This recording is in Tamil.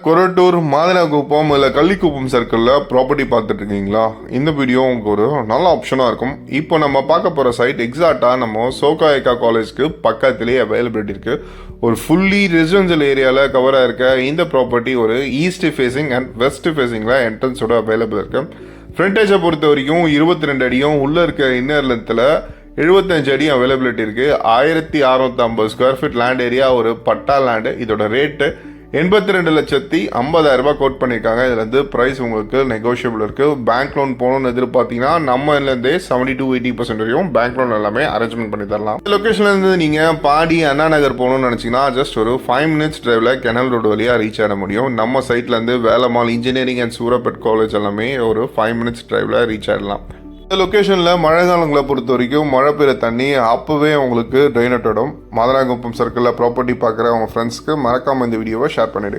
கொரட்டூர் மாதனகுப்பம் இல்லை கள்ளிக்குப்பம் சர்க்கிளில் ப்ராப்பர்ட்டி பார்த்துட்டு இருக்கீங்களா? இந்த வீடியோ உங்களுக்கு ஒரு நல்ல ஆப்ஷனாக இருக்கும். இப்போ நம்ம பார்க்க போகிற சைட் எக்ஸாக்டாக நம்ம சோகாயக்கா காலேஜ்க்கு பக்கத்துலேயே அவைலபிலிட்டி இருக்குது. ஒரு ஃபுல்லி ரெசிடென்ஷியல் ஏரியாவில் கவர் ஆகிருக்க இந்த ப்ராப்பர்ட்டி ஒரு ஈஸ்ட் ஃபேஸிங் அண்ட் வெஸ்ட் ஃபேஸிங்கில் என்ட்ரன்ஸோட அவைலபிள் இருக்குது. ஃப்ரண்டேஜை பொறுத்த வரைக்கும் 22 அடியும், உள்ளே இருக்க இன்னர் லென்த்தில் 75 அடி அவைலபிலிட்டி இருக்குது. 1650 ஸ்கொயர் ஃபீட் லேண்ட் ஏரியா, ஒரு பட்டா லேண்டு. இதோட ரேட்டு 82,50,000 ரூபாய் கோட் பண்ணியிருக்காங்க. இதில் வந்து ப்ரைஸ் உங்களுக்கு நெகோஷியபிள் இருக்குது. பேங்க் லோன் போகணும்னு எதிர்பார்த்தீங்கன்னா நம்ம இதுலேருந்தே 70 to 80% வரையும் பேங்க் லோன் எல்லாமே அரேஞ்ச்மெண்ட் பண்ணி தரலாம். இந்த லொக்கேஷன்லேருந்து நீங்கள் பாடி அண்ணா நகர் போகணும்னு நினச்சிங்கன்னா ஜஸ்ட் ஒரு 5 minutes டிரைவில் கெனல் ரோடு வழியாக ரீச் ஆக முடியும். நம்ம சைட்லேருந்து Velammal engineering and Surapet college எல்லாமே ஒரு 5 minutes டிரைவில் ரீச் ஆகிடலாம். இந்த லொக்கேஷனில் மழை காலங்களை பொறுத்த வரைக்கும் மழை பெய்கிற தண்ணி அப்போவே உங்களுக்கு ட்ரைனேட் ஆகிடும். மாதனகுப்பம் சர்க்கிளில் ப்ராப்பர்ட்டி பார்க்குற உங்கள் ஃப்ரெண்ட்ஸ்க்கு மறக்காமல் இந்த வீடியோவை ஷேர் பண்ணிவிடுங்க.